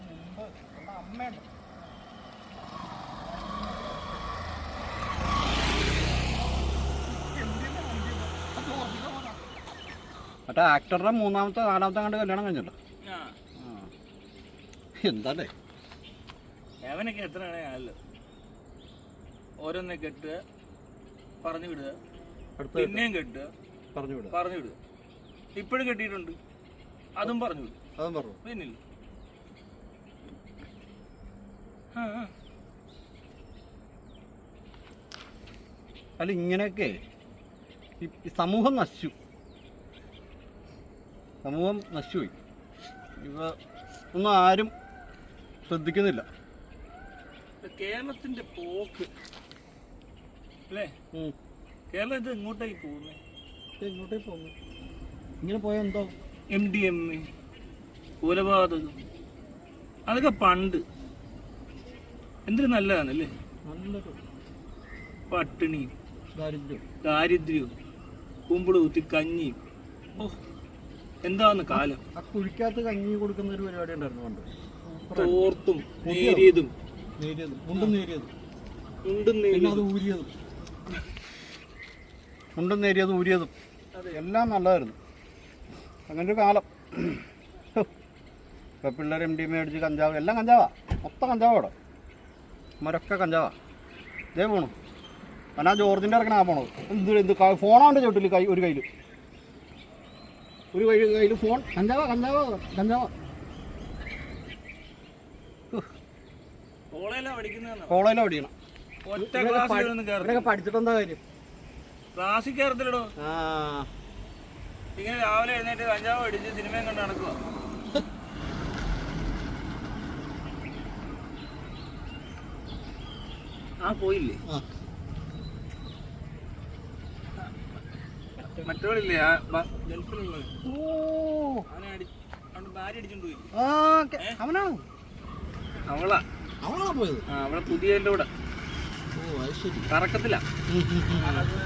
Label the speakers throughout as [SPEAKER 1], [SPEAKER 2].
[SPEAKER 1] മുമ്പ് ഉള്ള അമ്മയുണ്ട്. മറ്റേ ആക്ടറുടെ മൂന്നാമത്തെ നാലാമത്തെ കണ്ട് കല്യാണം കഴിഞ്ഞല്ലോ. എന്താല്ലേ
[SPEAKER 2] അവനൊക്കെ എത്രയാണേ ആള് ഓരോന്നെ കെട്ടുക, പറഞ്ഞു വിടുക, പിന്നെയും കെട്ടുക, പറഞ്ഞു വിടുക. ഇപ്പോഴും കെട്ടിയിട്ടുണ്ട്, അതും പറഞ്ഞു വിടും. പിന്നില്ല
[SPEAKER 1] അല്ല ഇങ്ങനെയൊക്കെ സമൂഹം നശിച്ചുപോയി. ഇവ ഒന്നും ആരും ശ്രദ്ധിക്കുന്നില്ല.
[SPEAKER 2] കേരളത്തിന്റെ പോക്ക് അല്ലേ? കേരളം ഇത് എങ്ങോട്ടേക്ക് പോകുന്നു?
[SPEAKER 1] ഇങ്ങനെ പോയാൽ എന്തോ
[SPEAKER 2] MDMA, കൊലപാതകം, അതൊക്കെ പണ്ട് എന്തൊരു നല്ലതാണല്ലേ.
[SPEAKER 1] നല്ലൊരു
[SPEAKER 2] പട്ടിണിയും ദാരിദ്ര്യവും കുമ്പിള് കുത്തി കഞ്ഞിയും. ഓ എന്താന്ന് കാലം.
[SPEAKER 1] ആ കുഴിക്കകത്ത് കഞ്ഞി കൊടുക്കുന്ന ഒരു പരിപാടി ഉണ്ടായിരുന്നു പണ്ട്.
[SPEAKER 2] തോർത്തും നേരിയതും
[SPEAKER 1] മുണ്ടും നേരിയതും ഊരിയതും എല്ലാം നല്ലതായിരുന്നു. അങ്ങനെ ഒരു കാലം. ഇപ്പം പിള്ളേർ MDMA അടിച്ച് കഞ്ചാവ്, എല്ലാം കഞ്ചാവാ, മൊത്തം കഞ്ചാവാ. അവിടെ മരൊക്കെ കഞ്ചാവാ. ഇതേ പോണു. ഞാൻ ആ ജോർജിൻ്റെ ഇറക്കണ പോണത്. എന്ത് ഫോണാണ്ട് ചോട്ടിൽ ഒരു കയ്യിൽ ഫോൺ. കഞ്ചാവാ. കോളേജിലാ പഠിക്കണം. പഠിച്ചിട്ടെന്താ കാര്യം?
[SPEAKER 2] ക്ലാസ്സിൽ കയറത്തില്ലടോ. ഇങ്ങനെ രാവിലെ എഴുന്നേറ്റ് കഞ്ചാവ് അടിച്ച് സിനിമയും കണ്ട് നടക്കുക. പോയില്ലേ മറ്റോളില്ലേ ഗൾഫിലുള്ള ഭാര്യ അടിച്ചോണ്ട് പോയി.
[SPEAKER 1] അവളാ പോയത്.
[SPEAKER 2] അവളെ പുതിയ കൂടെ കറക്കത്തില്ല.
[SPEAKER 1] നല്ലതാ.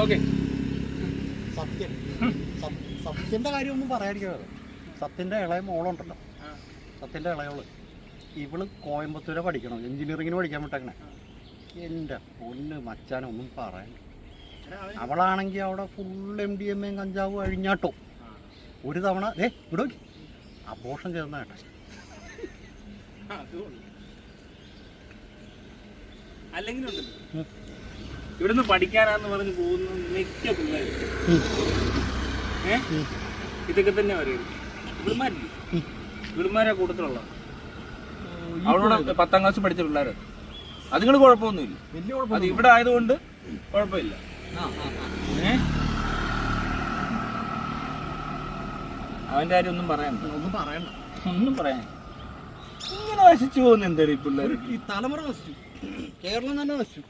[SPEAKER 2] ഓക്കെ.
[SPEAKER 1] സത്യന്റെ കാര്യമൊന്നും പറയാതിരിക്കാതെ. സത്യന്റെ ഇളയ മോളുണ്ടല്ലോ, സത്യന്റെ ഇളയോള്, ഇവള് കോയമ്പത്തൂരെ പഠിക്കണം, എഞ്ചിനീയറിങ്ങിന് പഠിക്കാൻ വിട്ടേക്കണേ. എൻ്റെ പൊന്ന് മച്ചാനൊന്നും പറയാൻ. അവളാണെങ്കിൽ അവിടെ ഫുൾ MDMA കഞ്ചാവും അഴിഞ്ഞാട്ടോ. ഒരു തവണ ഇവിടെ അബോർഷൻ ചേർന്ന കേട്ടെ.
[SPEAKER 2] ഇവിടുന്ന് പഠിക്കാനാന്ന് പറഞ്ഞ് പോകുന്ന മിക്ക പിള്ളേർ ഇതൊക്കെ തന്നെ പറയുന്നത്. ഇവിടുമാരെ കൂട്ടത്തിലുള്ള അവളോട് 10ാം ക്ലാസ് പഠിച്ച പിള്ളേർ അതുങ്ങൾ കുഴപ്പമൊന്നുമില്ല. അത് ഇവിടെ ആയതുകൊണ്ട് കുഴപ്പമില്ല. അവന്റെ കാര്യം ഒന്നും പറയാൻ ഇങ്ങനെ നശിച്ചു പോകുന്ന എന്തായാലും ഈ പിള്ളേർ.
[SPEAKER 1] ഈ തലമുറ നശിച്ചു, കേരളം തന്നെ നശിച്ചു.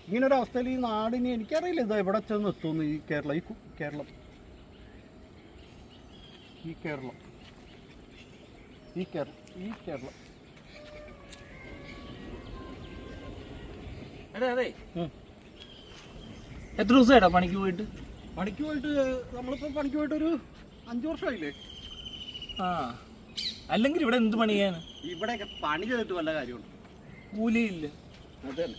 [SPEAKER 1] ഇങ്ങനൊരു അവസ്ഥയിൽ ഈ നാടിന് എനിക്കറിയില്ല ഇതാ എവിടെ ചെന്ന് എത്തുന്നു. ഈ കേരളം
[SPEAKER 2] അതെ. എത്ര ദിവസമായിട്ടാ പണിക്ക് പോയിട്ട്?
[SPEAKER 1] നമ്മളിപ്പോ പണിക്ക് പോയിട്ട് ഒരു 5 വർഷമായില്ലേ.
[SPEAKER 2] അല്ലെങ്കിൽ ഇവിടെ എന്ത് പണി ചെയ്യാന്?
[SPEAKER 1] ഇവിടെയൊക്കെ പണി ചെയ്തിട്ട് വല്ല കാര്യമുണ്ട്?
[SPEAKER 2] കൂലിയില്ല.
[SPEAKER 1] അതല്ലേ,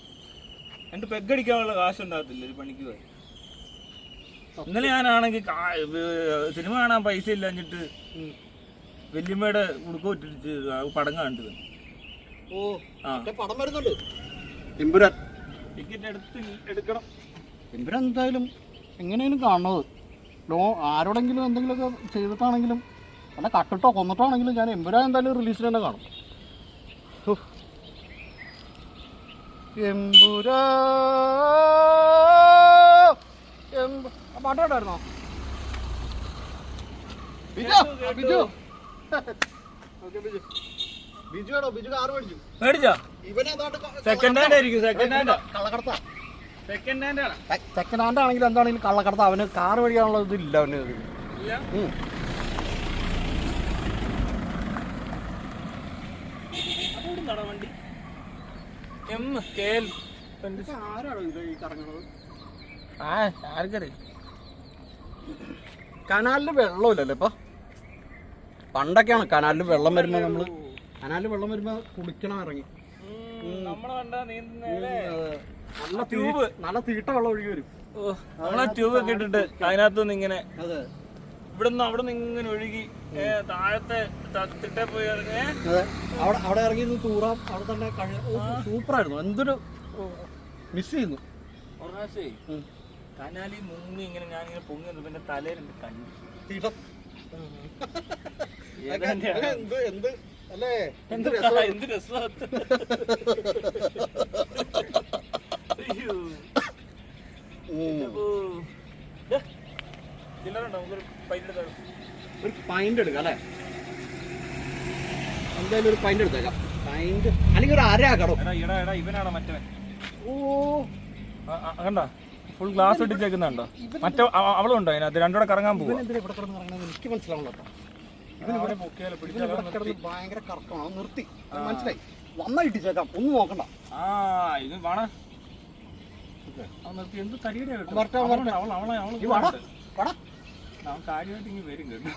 [SPEAKER 2] രണ്ട് പെഗടിക്കാനുള്ള കാശുണ്ടാകത്തില്ല ഒരു പണിക്ക് പോയി. ഇന്നലെ ഞാനാണെങ്കിൽ സിനിമ കാണാൻ പൈസ ഇല്ലാഞ്ഞിട്ട് വല്യമ്മയുടെ ഉടുക്കോട്ടിരിച്ച് പടം കണ്ടത്.
[SPEAKER 1] പടം വരുന്നുണ്ട്. എമ്പുരാൻ
[SPEAKER 2] ടിക്കറ്റ് എടുക്കണം.
[SPEAKER 1] എമ്പുരാൻ എന്തായാലും എങ്ങനെയും കാണുന്നത്. ആരോടെങ്കിലും എന്തെങ്കിലുമൊക്കെ ചെയ്തിട്ടാണെങ്കിലും അല്ല കട്ടിട്ടോ കൊന്നിട്ടാണെങ്കിലും ഞാൻ എമ്പുരാൻ എന്തായാലും റിലീസിന് തന്നെ കാണും. പാട്ടായിട്ടായിരുന്നോ? ബിജു കാറ്
[SPEAKER 2] മേടിച്ചോ? സെക്കൻഡ് ഹാൻഡ് ആയിരിക്കും.
[SPEAKER 1] സെക്കൻഡ് ഹാൻഡ് ആണെങ്കിലും എന്താണെങ്കിലും കള്ളക്കടത്ത. അവന് കാറ് മേടിക്കാനുള്ള ഇതില്ല അവന്.
[SPEAKER 2] വണ്ടി ആരാണോ ഈ കറങ്ങുന്നത്? ആർക്കറിയാം.
[SPEAKER 1] കനാലിൽ വെള്ളമില്ലല്ലോ ഇപ്പൊ. പണ്ടൊക്കെയാണ് കനാലിൽ വെള്ളം വരുമ്പോ നമ്മള് കുളിക്കണം ഇറങ്ങി. നല്ല തീട്ട വെള്ളം ഒഴുകി വരും.
[SPEAKER 2] നമ്മളെ ട്യൂബ് ഒക്കെ ഇട്ടിട്ട് അതിനകത്തുനിന്ന് ഇങ്ങനെ ഇവിടുന്ന് അവിടെ നിന്ന് ഇങ്ങനെ ഒഴുകി താഴത്തെ തിട്ടേ പോയി
[SPEAKER 1] അവിടെ ഇറങ്ങി തൂറാം. അവിടെ തന്നെ സൂപ്പറായിരുന്നു. എന്തൊരു മിസ് ചെയ്യുന്നു.
[SPEAKER 2] കനാലി മുങ്ങി ഇങ്ങനെ ഞാനിങ്ങനെ പൊങ്ങി പിന്നെ തലയിലുണ്ട് കഞ്ഞി എന്ത് രസമാണ്.
[SPEAKER 1] ഒരു പൈന്റ് എടുക്കാം അല്ലേ? എന്തായാലും ഒരു പൈന്റ് എടുത്തേക്കാം. പൈന്റ് അല്ലെങ്കിൽ ഒരു അരയാക്കടോ.
[SPEAKER 2] ഇവനാണോ മറ്റവൻ? ഓ കണ്ടോ ഫുൾ ഗ്ലാസ് ഇട്ടിച്ചേക്കുന്നുണ്ടോ? മറ്റേ അവളുണ്ടോ അതിനകത്ത്? രണ്ടൂടെ കറങ്ങാൻ പോകും.
[SPEAKER 1] എനിക്ക് മനസ്സിലാവുള്ളൂ. ഭയങ്കര കറക്കമാണ്. നിർത്തി മനസ്സിലായി. വന്നാ ഇട്ടിച്ചേക്കാം. ഒന്നും നോക്കണ്ട.
[SPEAKER 2] ഇത് വേണ എന്ത് തടിയുടെ അവൻ കാര്യമായിട്ട് ഇങ്ങനെ വരും കേട്ടോ.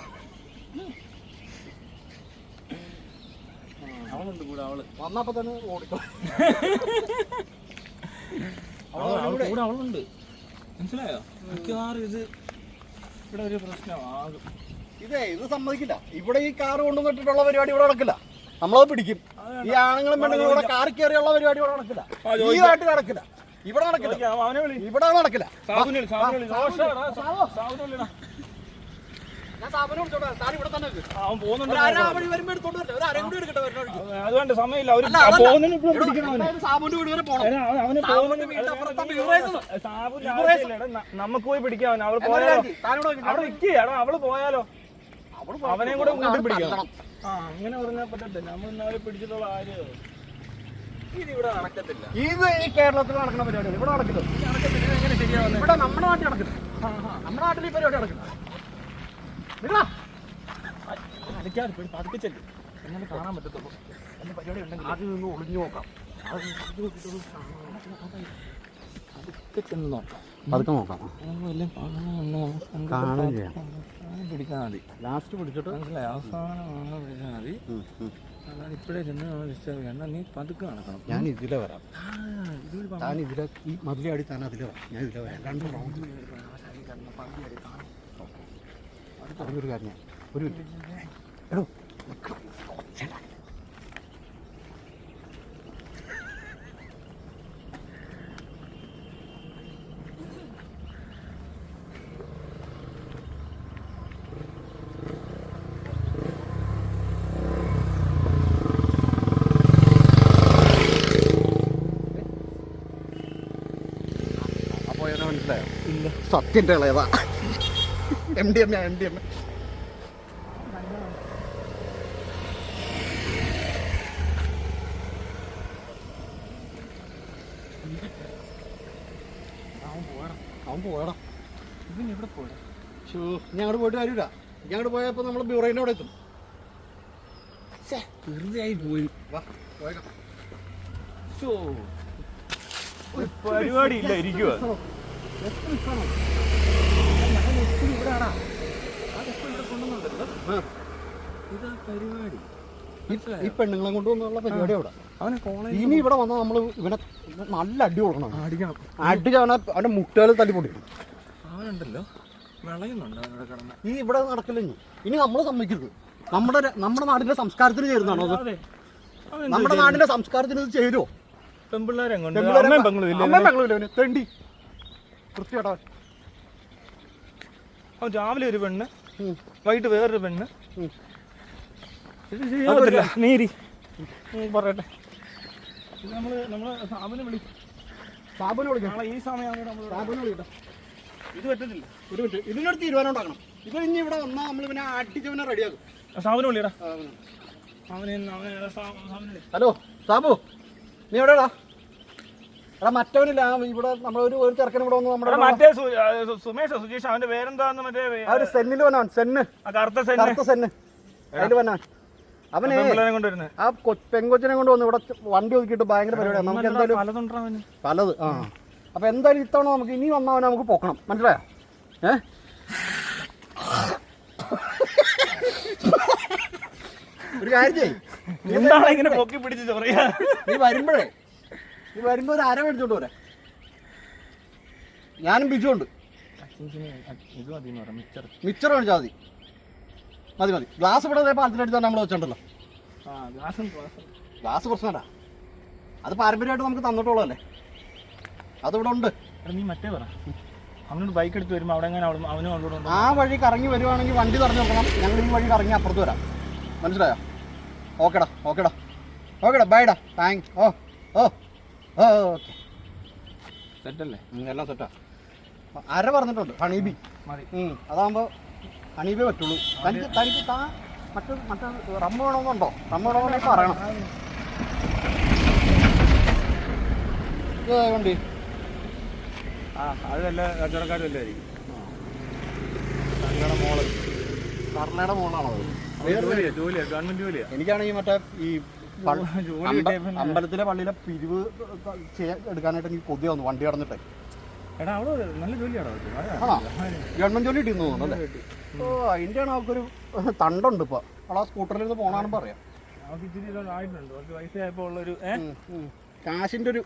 [SPEAKER 2] അവളുണ്ട് കൂടെ. അവള്
[SPEAKER 1] വന്നപ്പോ തന്നെ ഓടിക്കോ.
[SPEAKER 2] കൂടെ അവളുണ്ട്. മനസ്സിലായോ? മിക്കവാറും ഇത് ഇവിടെ ഒരു പ്രശ്നമാകും.
[SPEAKER 1] ഇത് സമ്മതിക്കില്ല. ഇവിടെ ഈ കാറ് കൊണ്ടുവന്നിട്ടുള്ള പരിപാടി ഇവിടെ നടക്കില്ല. നമ്മളത് പിടിക്കും. ഈ ആണുങ്ങളും പെണ്ണുങ്ങളും ഇവിടെ കാറി കയറിയുള്ള പരിപാടി ഇവിടെ നടക്കില്ല. ഈ നാട്ടിൽ നടക്കില്ല. ഇവിടെ നടക്കില്ല. ഇവിടെ നടക്കില്ല.
[SPEAKER 2] അതുകൊണ്ട് സമയമില്ല. നമുക്ക് പോയി പിടിക്കാം. അവള് പോയാലോ? അവിടെ നിൽക്കുകയാണോ? അവള് പോയാലോ? അവനെയും കൂടെ കൂട്ടി പിടിക്കണം. അങ്ങനെ പറഞ്ഞാൽ പറ്റത്തില്ല. നമ്മൾ ഇന്നവരെ പിടിച്ചിട്ടുള്ള ആര് ഇതിവിടെ നടക്കത്തില്ല.
[SPEAKER 1] ഇത് ഈ കേരളത്തിൽ നടക്കുന്ന പരിപാടിയാണ്. ഇവിടെ നടക്കില്ല.
[SPEAKER 2] എങ്ങനെ ശരിയാവുന്നത്?
[SPEAKER 1] ഇവിടെ നമ്മുടെ നാട്ടിൽ നടക്കില്ല. നമ്മുടെ നാട്ടിൽ ഈ പരിപാടി നടക്കില്ല.
[SPEAKER 2] പതിപ്പിച്ചല്ലേ എങ്ങനെ കാണാൻ പറ്റത്തുള്ളൂ. എന്റെ പരിപാടി ഉണ്ടെങ്കിൽ
[SPEAKER 1] അതിൽ നിന്ന് ഒളിഞ്ഞു നോക്കാം.
[SPEAKER 2] ചെന്ന് നോക്കാം.
[SPEAKER 1] പതുക്കെ നോക്കാം.
[SPEAKER 2] പിടിക്കാൻ മതി.
[SPEAKER 1] ലാസ്റ്റ് പിടിച്ചിട്ട്
[SPEAKER 2] മനസ്സിലായി. അവസാനമാണ് പിടിച്ചാൽ മതി. അതാണ് ഇപ്പോഴേ ചെന്ന് ഡിസ്റ്റർബ് ചെയ്യണ്ട. നീ പതുക്കെ നടക്കണം.
[SPEAKER 1] ഞാൻ ഇതിലെ വരാം. താൻ ഇതിലെ ഈ മതിലടി താൻ അതിലെ വരാം. ഞാൻ ഇതിലെ വരാം. രണ്ടും റൗണ്ട് ഒരു കാര്യം ഒരു എടോ മനസ്സിലായോ? ഇല്ല. സത്യൻ്റെ ഇളയതാ. MDMA. അവൻ പോയടാ.
[SPEAKER 2] ഇവൻ എവിടെ പോയടാ?
[SPEAKER 1] ഞങ്ങോട്ട് പോയിട്ട് കാര്യമില്ല. ഞങ്ങോട്ട് പോയപ്പോ നമ്മള് ബ്യൂറോയിൻ്റെ അവിടെ എത്തും.
[SPEAKER 2] വെറുതെയായി പോയി.
[SPEAKER 1] പോയേക്കാം.
[SPEAKER 2] പരിപാടി ഇല്ല. ഇരിക്കുക പരിപാടി.
[SPEAKER 1] ഈ പെണ്ണുങ്ങളെ കൊണ്ടുവന്നുള്ള പരിപാടി അവിടെ.
[SPEAKER 2] അവനെ കോളേജ്
[SPEAKER 1] ഇനി ഇവിടെ വന്നാൽ നമ്മൾ ഇവനെ നല്ല അടി കൊടുക്കണം. അടിച്ച് അവന്റെ മുട്ടുകൾ തല്ലി പൊട്ടിക്കണം.
[SPEAKER 2] അവനുണ്ടല്ലോ വിളയുന്നുണ്ട് അവനോട് കിടന്ന്.
[SPEAKER 1] ഈ ഇവിടെ നടക്കില്ല. ഇനി നമ്മൾ സമ്മതിക്കരുത്. നമ്മുടെ നാടിന്റെ സംസ്കാരത്തിന് ചേരുന്നതാണോ അത്? നമ്മുടെ നാടിന്റെ സംസ്കാരത്തിന് ഇത് ചേരുമോ?
[SPEAKER 2] പെൺപിള്ളേരെ
[SPEAKER 1] തെണ്ടി വൃത്തിയാട്ടോ.
[SPEAKER 2] അവൻ രാവിലെ ഒരു പെണ്ണ്, വൈകിട്ട് വേറൊരു പെണ്ണ്. നീരി പറയട്ടെ. ഇത് നമ്മള് സാബുനെ വിളിക്കാം. ഈ സമയമാണ് നമ്മൾ സാബുനെ വിളിക്കട്ടെ. ഇത് പറ്റത്തില്ല.
[SPEAKER 1] ഒരു മിനിറ്റ്. ഇതിനൊരു തീരുമാനം ഉണ്ടാക്കണം. ഇത് ഇനി ഇവിടെ വന്നാൽ നമ്മൾ പിന്നെ അടിച്ചവനെ റെഡിയാക്കും.
[SPEAKER 2] സാബുനെ വിളിയടാ.
[SPEAKER 1] ഹലോ സാബു, നീ എവിടെയാടാ? എടാ മറ്റവനില്ല. ഇവിടെ നമ്മളൊരു ചെറുക്കൻ ഇവിടെ വന്നു. നമ്മുടെ
[SPEAKER 2] മറ്റേ സുമേഷ് സുജീഷ് അവന്റെ പേരെന്താന്ന് മറ്റേ
[SPEAKER 1] ഒരു സെന്നിൽ വന്നവൻ. സെന്ന് കറുത്ത സെന്ന് അതിൽ വന്നവൻ. അവനെ ആ പെങ്കൊച്ചിനെ കൊണ്ട് വന്നു ഇവിടെ വണ്ടി ഒതുക്കിയിട്ട് ഭയങ്കര പരിപാടിയാണ്. നമുക്ക് എന്തായാലും പലത്. അപ്പൊ എന്തായാലും ഇത്തവണ നമുക്ക് ഇനി വന്നവനെ നമുക്ക് പൊക്കണം. മനസ്സിലായോ? ഒരു കാര്യം ചെയ്യ്.
[SPEAKER 2] എന്താണ് ഇങ്ങനെ പൊക്കി പിടിച്ച് ചൊറിയാ?
[SPEAKER 1] നീ വരുമ്പോ ഒരു അര മേടിച്ചോണ്ട് പോരെ. ഞാനും ബിജുണ്ട്.
[SPEAKER 2] ഇത് മതി
[SPEAKER 1] മിച്ചർ മേടിച്ചാൽ മതി. ഗ്ലാസ് ഇവിടെ പാലത്തിനടുത്ത് തന്നെ നമ്മൾ വെച്ചിട്ടുണ്ടല്ലോ. ഗ്ലാസ് പ്രശ്നമല്ല, അത് പാരമ്പര്യമായിട്ട് നമുക്ക് തന്നിട്ടുള്ളതല്ലേ, അതിവിടെ ഉണ്ട്.
[SPEAKER 2] നീ മറ്റേ പറ, അവനോട് ബൈക്ക് എടുത്ത് വരുമ്പോൾ അവിടെ എങ്ങനെ അവനും അവളോട്
[SPEAKER 1] ആ വഴി കറങ്ങി വരുവാണെങ്കിൽ വണ്ടി തടഞ്ഞു നോക്കണം. ഞങ്ങൾ ഈ വഴി കറങ്ങി അപ്പുറത്ത് വരാം. മനസ്സിലായോ? ഓക്കെടാ ബൈഡാ. Thank okay.
[SPEAKER 2] സെറ്റല്ലേ?
[SPEAKER 1] എല്ലാം സെറ്റാ. അര പറഞ്ഞിട്ടുണ്ട് ഹണീബി
[SPEAKER 2] മതി.
[SPEAKER 1] അതാകുമ്പോൾ ഹണീബേ പറ്റുള്ളൂ. തനിക്ക് മറ്റേ റമ്മ വേണമെന്നുണ്ടോ? റമ്മ വേണമെന്നുണ്ടെങ്കിൽ പറയണം. വണ്ടി
[SPEAKER 2] അത് വല്ല കച്ചവടക്കാരും വല്ലതായിരിക്കും.
[SPEAKER 1] കർണയുടെ മോളാണോ?
[SPEAKER 2] ജോലിയാ, ഗവൺമെന്റ് ജോലിയാ.
[SPEAKER 1] എനിക്കാണെങ്കിൽ മറ്റേ ഈ അമ്പലത്തിലെ പള്ളിയിലെ പിരിവ് എടുക്കാനായിട്ട് എനിക്ക് കൊതി വന്നു വണ്ടി കടന്നിട്ടേ.
[SPEAKER 2] എടാ അവിടെ നല്ല ജോലിയാണോ?
[SPEAKER 1] ഗവൺമെന്റ് ജോലി കിട്ടിയെന്ന് തോന്നുന്നു അല്ലേ? ഓ അതിൻ്റെയാണ് അവൾക്കൊരു തണ്ടുണ്ട് ഇപ്പോൾ. അവൾ ആ സ്കൂട്ടറിൽ നിന്ന് പോകണമെന്ന് പറയാം.
[SPEAKER 2] അവൾക്ക് ഇച്ചിരി ആയിട്ടുണ്ട്, കുറച്ച് വയസ്സായപ്പോൾ ഉള്ളൊരു
[SPEAKER 1] കാശിൻ്റെ ഒരു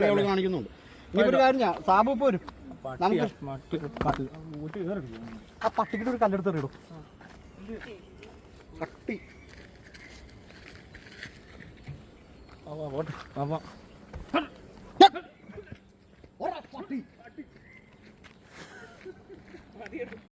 [SPEAKER 1] അവൾ കാണിക്കുന്നുണ്ട്. ഇനിയിപ്പോൾ കാര്യം ഞാൻ സാബു ഇപ്പോൾ വരും. നമുക്ക് ആ പട്ടിക്കിട്ട് ഒരു കല്ലെടുത്ത് എറിയിടും. പട്ടി
[SPEAKER 2] പോട്ടെ.